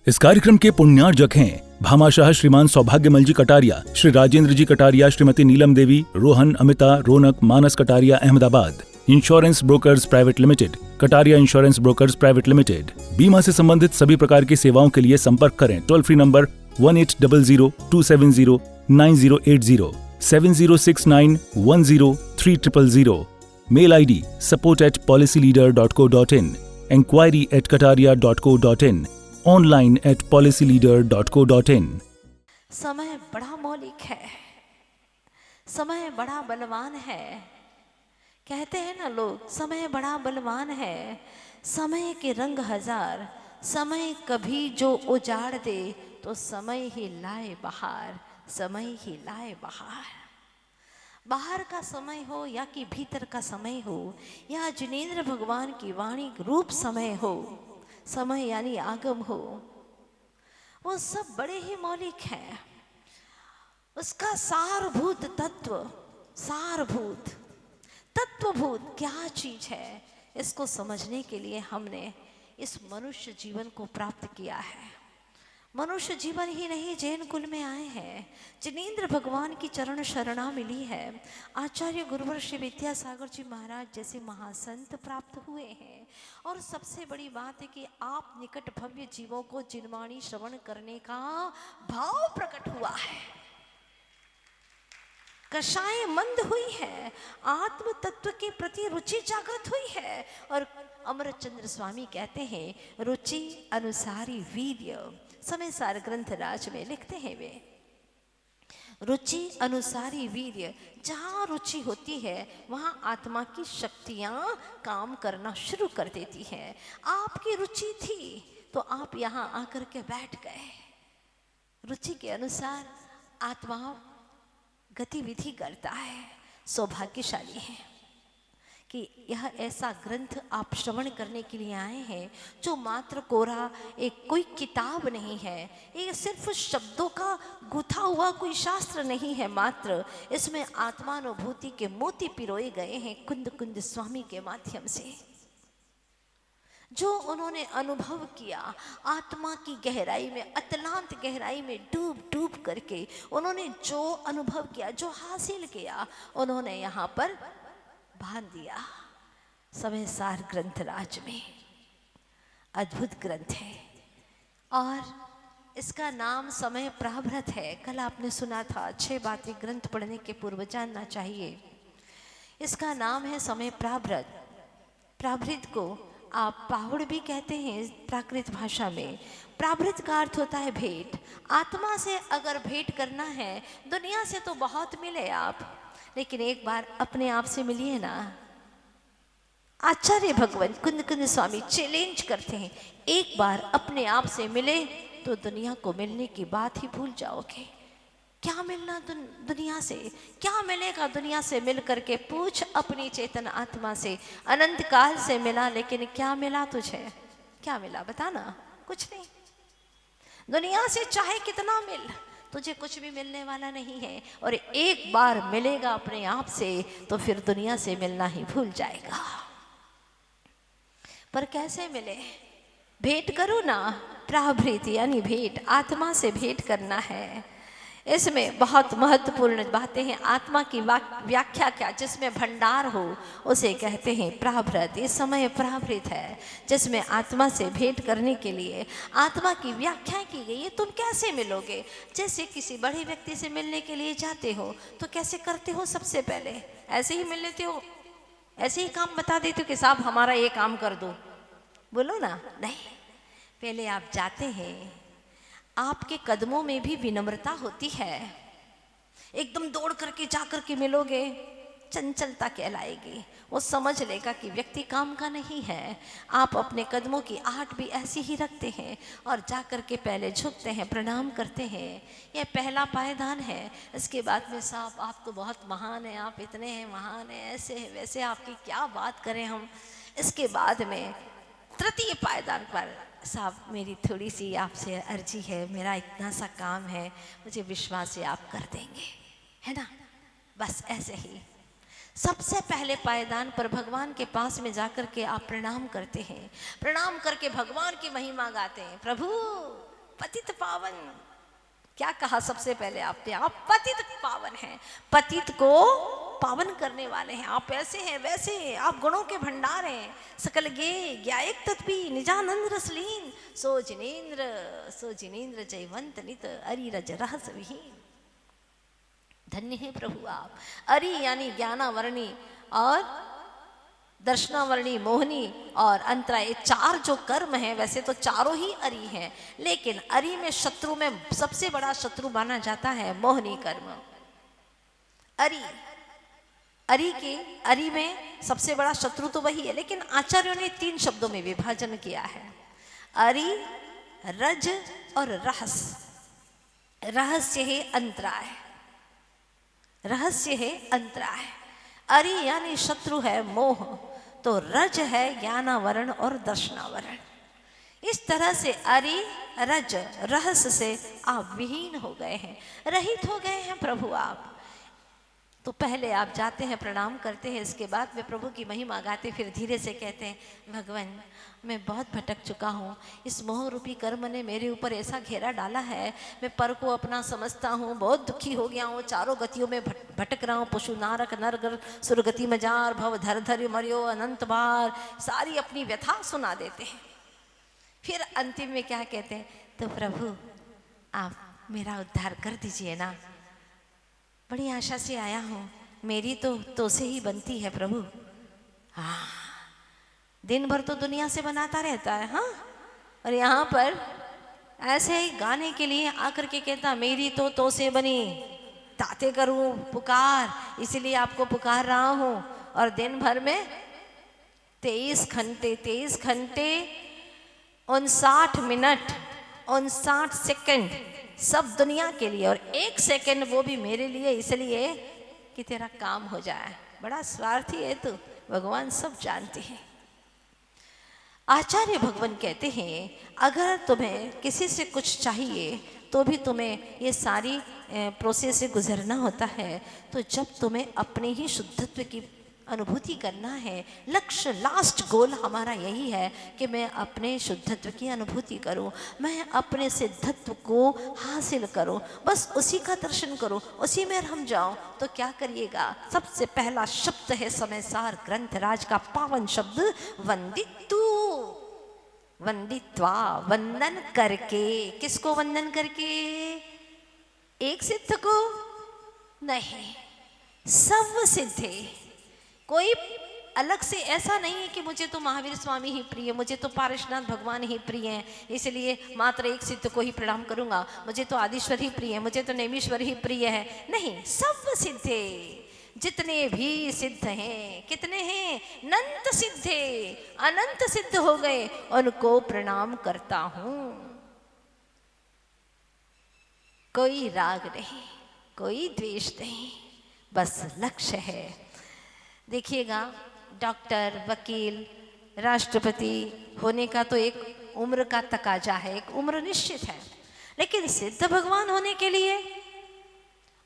इस कार्यक्रम के पुण्यार्जक हैं Bhamashah Shriman Saubhagyamal ji Kataria, Shri Rajendra ji Kataria, Shrimati Neelam Devi, Rohan, Amita, Raunak, Manas Kataria, Ahmedabad. Insurance brokers private limited, Kataria insurance brokers private limited. बीमा से संबंधित सभी प्रकार की सेवाओं के लिए संपर्क करें। Toll free number 1800-270-9080, 7069103000। Mail ID support@policyleader.co.in, enquiry@kataria.co.in, online@policyleader.co.in। समय बड़ा मौलिक है, समय बड़ा बलवान है। कहते हैं ना लोग, समय बड़ा बलवान है। समय के रंग हजार, समय कभी जो उजाड़ दे तो समय ही लाए बहार, समय ही लाए बहार। बाहर का समय हो या कि भीतर का समय हो, या जिनेंद्र भगवान की वाणी रूप समय हो, समय यानी आगम हो, वो सब बड़े ही मौलिक है। उसका सारभूत तत्व, सारभूत तत्वभूत क्या चीज है, इसको समझने के लिए हमने इस मनुष्य जीवन को प्राप्त किया है। मनुष्य जीवन ही नहीं, जैन कुल में आए हैं, जिनेंद्र भगवान की चरण शरणा मिली है, आचार्य गुरुवर श्री विद्यासागर जी महाराज जैसे महासंत प्राप्त हुए हैं। और सबसे बड़ी बात है कि आप निकट भव्य जीवों को जिनवाणी श्रवण करने का भाव प्रकट हुआ है। कषाय मंद हुई है, आत्म तत्व के प्रति रुचि जागृत हुई है। और अमरचंद्र स्वामी कहते हैं, रुचि अनुसारी वीर्य। समय सार ग्रंथ राज में लिखते हैं वे, रुचि अनुसारी वीर्य। जहाँ रुचि होती है वहाँ आत्मा की शक्तियाँ काम करना शुरू कर देती हैं। आपकी रुचि थी तो आप यहाँ आकर के बैठ गए। रुचि के अनुसार आत्मा गतिविधि करता है। सौभाग्यशाली है कि यह ऐसा ग्रंथ आप श्रवण करने के लिए आए हैं जो मात्र कोरा एक कोई किताब नहीं है, ये सिर्फ शब्दों का गुथा हुआ कोई शास्त्र नहीं है। मात्र इसमें आत्मानुभूति के मोती पिरोए गए हैं कुंद कुंद स्वामी के माध्यम से। जो उन्होंने अनुभव किया, आत्मा की गहराई में, अतलांत गहराई में डूब डूब करके उन्होंने जो अनुभव किया, जो हासिल किया, उन्होंने यहाँ पर बांध दिया समय सार ग्रंथ राज में। अद्भुत ग्रंथ है और इसका नाम समय प्राभृत है। कल आपने सुना था, 6 बातें ग्रंथ पढ़ने के पूर्व जानना चाहिए। इसका नाम है समय प्राभृत। प्राभृत को आप पाहुड़ भी कहते हैं प्राकृत भाषा में। प्राभृत का अर्थ होता है भेंट। आत्मा से अगर भेंट करना है, दुनिया से तो बहुत मिले आप, लेकिन एक बार अपने आप से मिलिए ना। आचार्य भगवान कुंद कुंद स्वामी चैलेंज करते हैं, एक बार अपने आप से मिले तो दुनिया को मिलने की बात ही भूल जाओगे। क्या मिलना दुनिया से, क्या मिलेगा दुनिया से मिल करके? पूछ अपनी चेतन आत्मा से। अनंत काल से मिला, लेकिन क्या मिला तुझे? क्या मिला बताना? कुछ नहीं। दुनिया से चाहे कितना मिल, तुझे कुछ भी मिलने वाला नहीं है। और एक बार मिलेगा अपने आप से तो फिर दुनिया से मिलना ही भूल जाएगा। पर कैसे मिले? भेंट करो ना। प्राभृत यानी भेंट, आत्मा से भेंट करना है। इसमें बहुत महत्वपूर्ण बातें हैं। आत्मा की व्याख्या क्या? जिसमें भंडार हो उसे कहते हैं प्राभृत। ये समय प्राभृत है जिसमें आत्मा से भेंट करने के लिए आत्मा की व्याख्या की गई है। तुम कैसे मिलोगे? जैसे किसी बड़े व्यक्ति से मिलने के लिए जाते हो तो कैसे करते हो? सबसे पहले ऐसे ही मिल लेते हो, ऐसे ही काम बता देते हो कि साहब हमारा ये काम कर दो, बोलो ना। नहीं, पहले आप जाते हैं, आपके कदमों में भी विनम्रता होती है। एकदम दौड़ करके जा करके मिलोगे, चंचलता कहलाएगी। वो समझ लेगा कि व्यक्ति काम का नहीं है। आप अपने कदमों की आहट भी ऐसी ही रखते हैं और जा करके पहले झुकते हैं, प्रणाम करते हैं। यह पहला पायदान है। इसके बाद में साहब आप तो बहुत महान हैं, आप इतने हैं, महान हैं, ऐसे हैं, वैसे, आपकी क्या बात करें हम। इसके बाद में तृतीय पायदान पर, साहब मेरी थोड़ी सी आपसे अर्जी है, मेरा इतना सा काम है, मुझे विश्वास है आप कर देंगे, है ना? बस ऐसे ही सबसे पहले पायदान पर भगवान के पास में जाकर के आप प्रणाम करते हैं। प्रणाम करके भगवान की महिमा गाते हैं। प्रभु पतित पावन, क्या कहा सबसे पहले आपने? आप पतित पावन हैं, पतित को पावन करने वाले हैं। आप ऐसे हैं वैसे हैं, आप गुणों के भंडार हैं। सकल गे ज्ञायक तत्पी निजानंद रसलीन, सो जिनेन्द्र जयवंत नित अरिरज रहस विहीन। धन्य है प्रभु आप। अरि यानी ज्ञानावरणी और दर्शनावरणी, मोहनी और अंतरा, ये चार जो कर्म हैं, वैसे तो चारों ही अरि हैं, लेकिन अरि में शत्रु में सबसे बड़ा शत्रु माना जाता है मोहनी कर्म। अरि में सबसे बड़ा शत्रु तो वही है, लेकिन आचार्यों ने 3 शब्दों में विभाजन किया है, अरि, रज और रहस। रहस्य है अंतराय, रहस्य है अंतराय। अरि यानी शत्रु है मोह, तो रज है ज्ञानावरण और दर्शनावरण। इस तरह से अरि, रज, रहस्य से आप विहीन हो गए हैं, रहित हो गए हैं प्रभु आप। तो पहले आप जाते हैं, प्रणाम करते हैं, इसके बाद वे प्रभु की महिमा गाते, फिर धीरे से कहते हैं, भगवान मैं बहुत भटक चुका हूँ, इस मोह रूपी कर्म ने मेरे ऊपर ऐसा घेरा डाला है, मैं पर को अपना समझता हूँ, बहुत दुखी हो गया हूँ, चारों गतियों में भटक रहा हूँ, पशु नारक नरगर सुरगति मजार भव धर धर मरियो अनंत बार, सारी अपनी व्यथा सुना देते हैं। फिर अंतिम में क्या कहते हैं, तो प्रभु आप मेरा उद्धार कर दीजिए ना, बड़ी आशा से आया हूँ, मेरी तो से ही बनती है प्रभु। हाँ, दिन भर तो दुनिया से बनाता रहता है, हाँ, और यहाँ पर ऐसे ही गाने के लिए आकर के कहता मेरी तो से बनी, ताते करूँ पुकार, इसलिए आपको पुकार रहा हूँ। और दिन भर में 23 घंटे 59 मिनट 59 सेकंड सब दुनिया के लिए, और 1 सेकंड वो भी मेरे लिए, इसलिए कि तेरा काम हो जाए। बड़ा स्वार्थी है तू, भगवान सब जानते हैं। आचार्य भगवान कहते हैं, अगर तुम्हें किसी से कुछ चाहिए तो भी तुम्हें ये सारी प्रोसेस से गुजरना होता है। तो जब तुम्हें अपने ही शुद्धत्व की अनुभूति करना है, लक्ष्य लास्ट गोल हमारा यही है कि मैं अपने शुद्धत्व की अनुभूति करूं, मैं अपने सिद्धत्व को हासिल करूं, बस उसी का दर्शन करूं, उसी में रम जाऊं। तो क्या करिएगा? सबसे पहला शब्द है समयसार ग्रंथराज का पावन शब्द वंदितु, वंदित्वा, वंदन करके। किसको वंदन करके? एक सिद्ध को नहीं, सब सिद्धे। कोई अलग से ऐसा नहीं है कि मुझे तो महावीर स्वामी ही प्रिय, मुझे तो पारशनाथ भगवान ही प्रिय हैं, इसलिए मात्र एक सिद्ध को ही प्रणाम करूंगा, मुझे तो आदिश्वर ही प्रिय है, मुझे तो नेमीश्वर ही प्रिय है। नहीं, सब सिद्धे, जितने भी सिद्ध हैं, कितने हैं? अनंत सिद्धे, अनंत सिद्ध हो गए, उनको प्रणाम करता हूं। कोई राग नहीं, कोई द्वेष नहीं, बस लक्ष्य है। देखिएगा, डॉक्टर, वकील, राष्ट्रपति होने का तो एक उम्र का तकाजा है, एक उम्र निश्चित है, लेकिन सिद्ध भगवान होने के लिए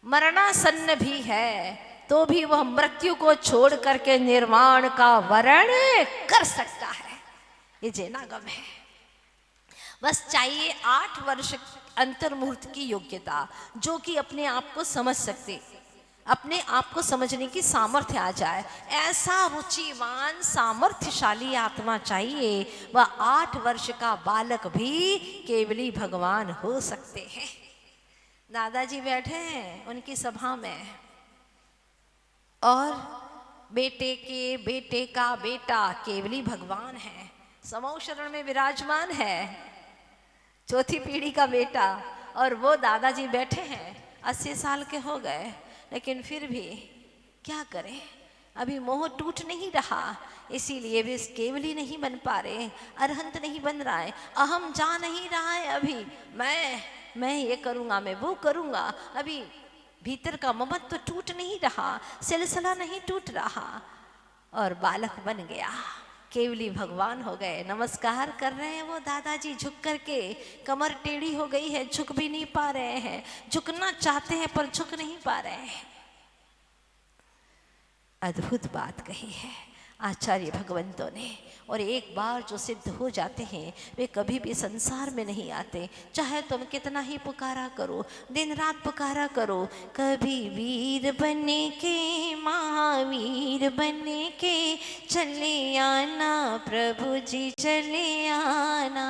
मरणासन्न भी है, तो भी वह मृत्यु को छोड़ करके निर्वाण का वरण कर सकता है। ये जैनागम है। बस चाहिए 8 वर्ष अंतर्मुहूर्त की योग्यता, जो कि अपने आप को समझ सकते, अपने आप को समझने की सामर्थ्य आ जाए। ऐसा रुचिवान सामर्थ्यशाली आत्मा चाहिए। वह 8 वर्ष का बालक भी केवली भगवान हो सकते हैं। दादाजी बैठे हैं उनकी सभा में, और बेटे के बेटे का बेटा केवली भगवान है, समौ शरण में विराजमान है, 4थी पीढ़ी का बेटा, और वो दादाजी बैठे हैं, 80 साल के हो गए, लेकिन फिर भी क्या करें, अभी मोह टूट नहीं रहा, इसीलिए वे केवली नहीं बन पा रहे, अरहंत नहीं बन रहा है, अहम जा नहीं रहा है। अभी मैं ये करूँगा, मैं वो करूँगा, अभी भीतर का ममत्व टूट नहीं रहा, सिलसिला नहीं टूट रहा, और बालक बन गया, केवली भगवान हो गए। नमस्कार कर रहे हैं वो दादाजी झुक करके, कमर टेढ़ी हो गई है, झुक भी नहीं पा रहे हैं, झुकना चाहते हैं पर झुक नहीं पा रहे हैं। अद्भुत बात कही है। आचार्य भगवंतों ने। और एक बार जो सिद्ध हो जाते हैं वे कभी भी संसार में नहीं आते, चाहे तुम कितना ही पुकारा करो, दिन रात पुकारा करो। कभी वीर बने के, महावीर बने के चले आना प्रभु जी चले आना।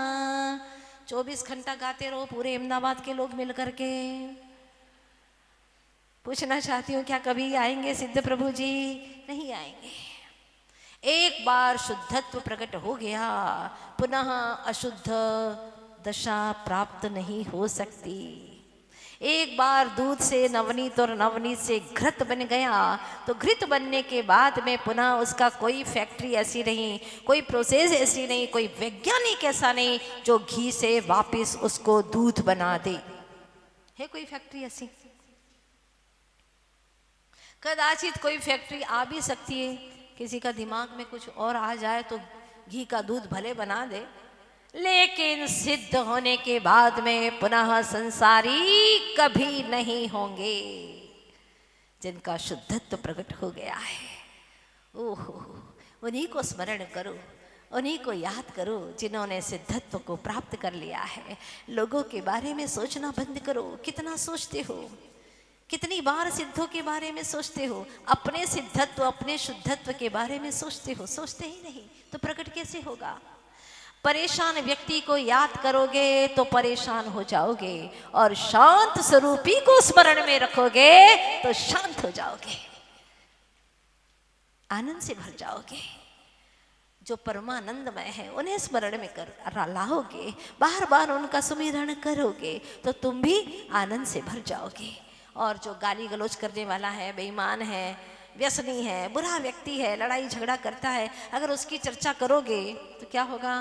24 घंटा गाते रहो पूरे अहमदाबाद के लोग मिल करके। पूछना चाहती हूँ क्या कभी आएंगे सिद्ध प्रभु जी? नहीं आएंगे। एक बार शुद्धत्व प्रकट हो गया, पुनः अशुद्ध दशा प्राप्त नहीं हो सकती। एक बार दूध से नवनीत और नवनीत से घृत बन गया, तो घृत बनने के बाद में पुनः उसका कोई फैक्ट्री ऐसी नहीं, कोई प्रोसेस ऐसी नहीं, कोई वैज्ञानिक ऐसा नहीं जो घी से वापस उसको दूध बना दे। है कोई फैक्ट्री ऐसी? कदाचित कोई फैक्ट्री आ भी सकती है, किसी का दिमाग में कुछ और आ जाए तो घी का दूध भले बना दे, लेकिन सिद्ध होने के बाद में पुनः संसारी कभी नहीं होंगे जिनका शुद्धत्व प्रकट हो गया है। ओहो, उन्हीं को स्मरण करो, उन्हीं को याद करो जिन्होंने सिद्धत्व को प्राप्त कर लिया है। लोगों के बारे में सोचना बंद करो। कितना सोचते हो, कितनी बार सिद्धों के बारे में सोचते हो? अपने सिद्धत्व, अपने शुद्धत्व के बारे में सोचते हो? सोचते ही नहीं तो प्रकट कैसे होगा? परेशान व्यक्ति को याद करोगे तो परेशान हो जाओगे, और शांत स्वरूपी को स्मरण में रखोगे तो शांत हो जाओगे, आनंद से भर जाओगे। जो परमानंदमय है उन्हें स्मरण में कर लाओगे, बार बार उनका सुमिरन करोगे तो तुम भी आनंद से भर जाओगे। और जो गाली गलौज करने वाला है, बेईमान है, व्यसनी है, बुरा व्यक्ति है, लड़ाई झगड़ा करता है, अगर उसकी चर्चा करोगे तो क्या होगा?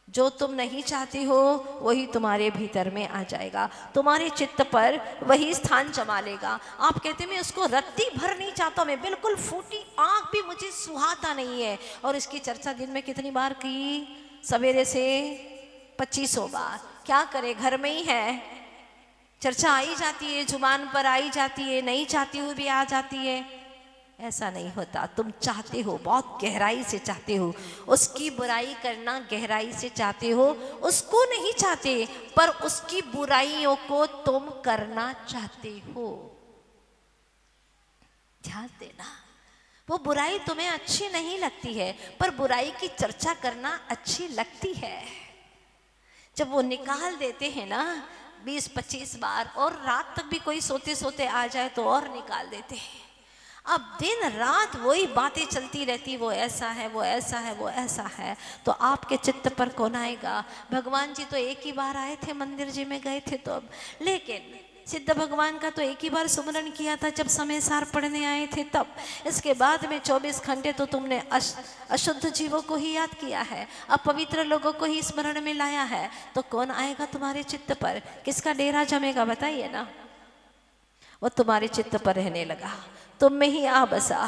जो तुम नहीं चाहती हो वही तुम्हारे भीतर में आ जाएगा, तुम्हारे चित्त पर वही स्थान जमा लेगा। आप कहते मैं उसको रत्ती भर नहीं चाहता, मैं बिल्कुल फूटी आंख भी मुझे सुहाता नहीं है, और इसकी चर्चा दिन में कितनी बार की? सवेरे से 2500 बार। क्या करे, घर में ही है, चर्चा आई जाती है, जुबान पर आई जाती है, नहीं चाहती हुई भी आ जाती है। ऐसा नहीं होता। तुम चाहते हो, बहुत गहराई से चाहते हो, उसकी बुराई करना गहराई से चाहते हो, उसको नहीं चाहते पर उसकी बुराइयों को तुम करना चाहते हो। ध्यान देना, वो बुराई तुम्हें अच्छी नहीं लगती है पर बुराई की चर्चा करना अच्छी लगती है। जब वो निकाल देते हैं ना 20-25 बार, और रात तक भी कोई सोते सोते आ जाए तो और निकाल देते हैं। अब दिन रात वही बातें चलती रहती, वो ऐसा है, वो ऐसा है, वो ऐसा है, तो आपके चित्त पर कौन आएगा? भगवान जी तो एक ही बार आए थे, मंदिर जी में गए थे तो अब, लेकिन सिद्ध भगवान का तो एक ही बार सुमरन किया था जब समय सार पढ़ने आए थे तब। इसके बाद में 24 घंटे तो तुमने अशुद्ध जीवों को ही याद किया है, अपवित्र लोगों को ही स्मरण में लाया है, तो कौन आएगा तुम्हारे चित्त पर? किसका डेरा जमेगा बताइए ना? वो तुम्हारे चित्त पर रहने लगा, तुम में ही आ बसा।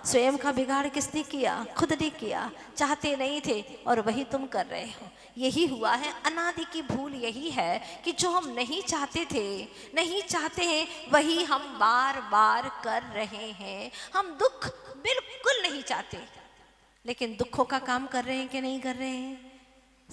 स्वयं का बिगाड़ किसने किया? खुद ने किया। चाहते नहीं थे और वही तुम कर रहे हो। यही हुआ है, अनादि की भूल यही है कि जो हम नहीं चाहते थे, नहीं चाहते हैं, वही हम बार बार कर रहे हैं। हम दुख बिल्कुल नहीं चाहते, लेकिन दुखों का काम कर रहे हैं कि नहीं कर रहे हैं?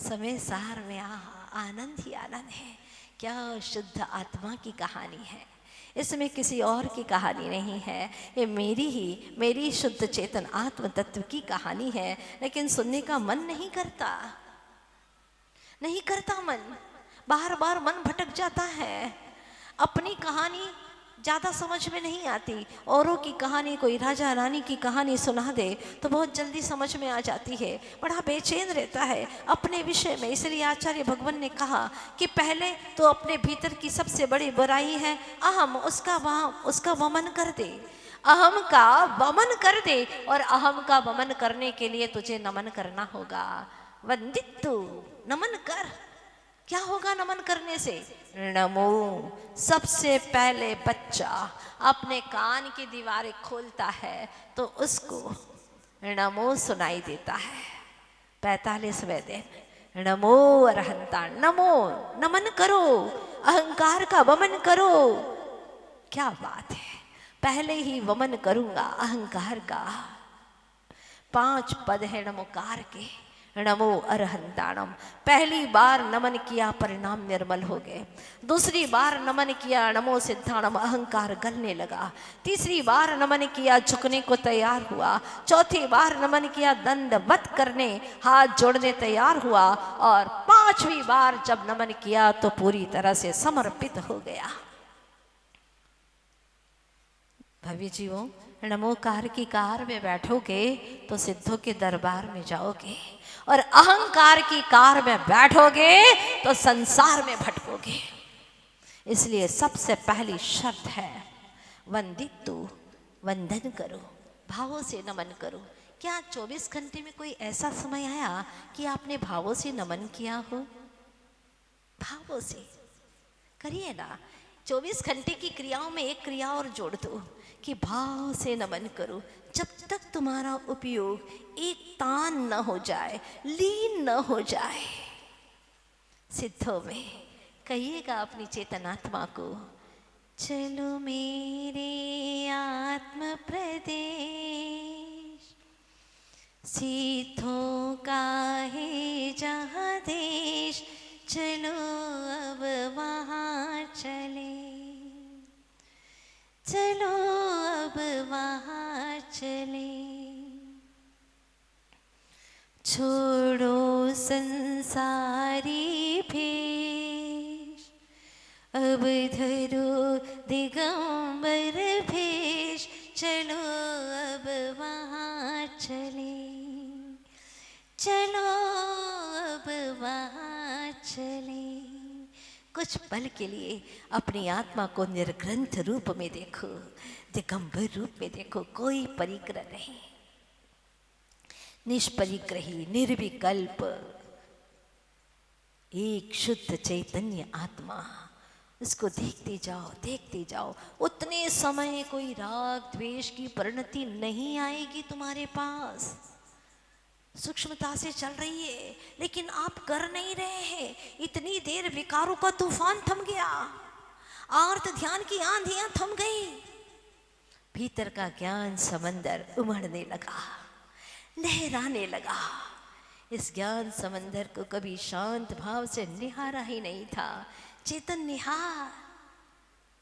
समय सार में आनंद ही आनंद है। क्या शुद्ध आत्मा की कहानी है, इसमें किसी और की कहानी नहीं है, ये मेरी शुद्ध चेतन आत्म तत्व की कहानी है। लेकिन सुनने का मन नहीं करता, नहीं करता मन, बार बार मन भटक जाता है। अपनी कहानी ज़्यादा समझ में नहीं आती, औरों की कहानी, कोई राजा रानी की कहानी सुना दे तो बहुत जल्दी समझ में आ जाती है, बड़ा बेचैन रहता है अपने विषय में। इसलिए आचार्य भगवान ने कहा कि पहले तो अपने भीतर की सबसे बड़ी बुराई है अहम, उसका वमन कर दे, अहम का वमन कर दे, और अहम का वमन करने के लिए तुझे नमन करना होगा। वंदितु, नमन कर। क्या होगा नमन करने से? नमो। सबसे पहले बच्चा अपने कान की दीवारें खोलता है तो उसको नमो सुनाई देता है। 45वें दिन नमो अरहंता, नमो, नमन करो, अहंकार का वमन करो। क्या बात है, पहले ही वमन करूंगा अहंकार का, 5 पद है नमोकार के। नमो अरहंताणम, पहली बार नमन किया परिणाम निर्मल हो गए। दूसरी बार नमन किया नमो सिद्धाणम, अहंकार गलने लगा। तीसरी बार नमन किया झुकने को तैयार हुआ। चौथी बार नमन किया दंडवत करने, हाथ जोड़ने तैयार हुआ। और 5वीं बार जब नमन किया तो पूरी तरह से समर्पित हो गया। भव्य जीवों, नमोकार की कार में बैठोगे तो सिद्धों के दरबार में जाओगे, और अहंकार की कार में बैठोगे तो संसार में भटकोगे। इसलिए सबसे पहली शर्त है वंदितु, वंदन करो, भावों से नमन करो। क्या 24 घंटे में कोई ऐसा समय आया कि आपने भावों से नमन किया हो? भावों से करिए ना। 24 घंटे की क्रियाओं में एक क्रिया और जोड़ दो कि भाव से नमन करो। जब तक तुम्हारा उपयोग एक तान न हो जाए, लीन न हो जाए सिद्धों में, कहिएगा अपनी चेतनात्मा को, चलो मेरे आत्म प्रदेश, सिद्धों का है जहाँ देश, चलो अब वहाँ चले, चलो अब वहाँ चले। छोड़ो संसारी भेष, अब धरो दिगंबर भेष, चलो अब वहाँ चले, चलो अब वहाँ चले। कुछ पल के लिए अपनी आत्मा को निर्ग्रंथ रूप में देखो, दिगंबर रूप में देखो। कोई परिग्रह नहीं, निष्परिग्रही, निर्विकल्प, एक शुद्ध चैतन्य आत्मा। उसको देखते जाओ, देखते जाओ। उतने समय कोई राग द्वेष की परिणति नहीं आएगी तुम्हारे पास। सूक्ष्मता से चल रही है, लेकिन आप कर नहीं रहे हैं। इतनी देर विकारों का तूफान थम गया, आर्त ध्यान की आंधियां थम गई, भीतर का ज्ञान समंदर उमड़ने लगा, लहराने लगा। इस ज्ञान समंदर को कभी शांत भाव से निहारा ही नहीं था। चेतन Nihar.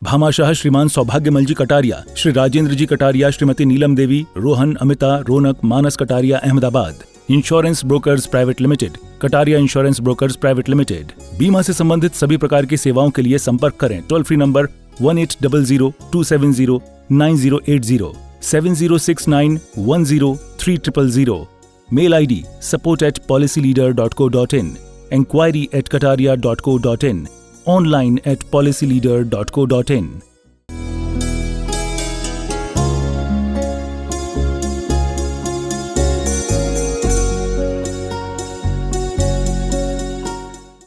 Bhamashah Shriman Saubhagyamal ji Kataria, Shri Rajendra ji Kataria, Shrimati Neelam Devi, Rohan, Amita, Raunak, Manas Kataria, Ahmedabad. Insurance brokers private limited, Kataria insurance brokers private limited. बीमा से संबंधित सभी प्रकार की सेवाओं के लिए संपर्क करें। Toll free number 1800-270-9080, 7069103000। Mail ID support@policyleader.co.in, enquiry@kataria.co.in, online@policyleader.co.in।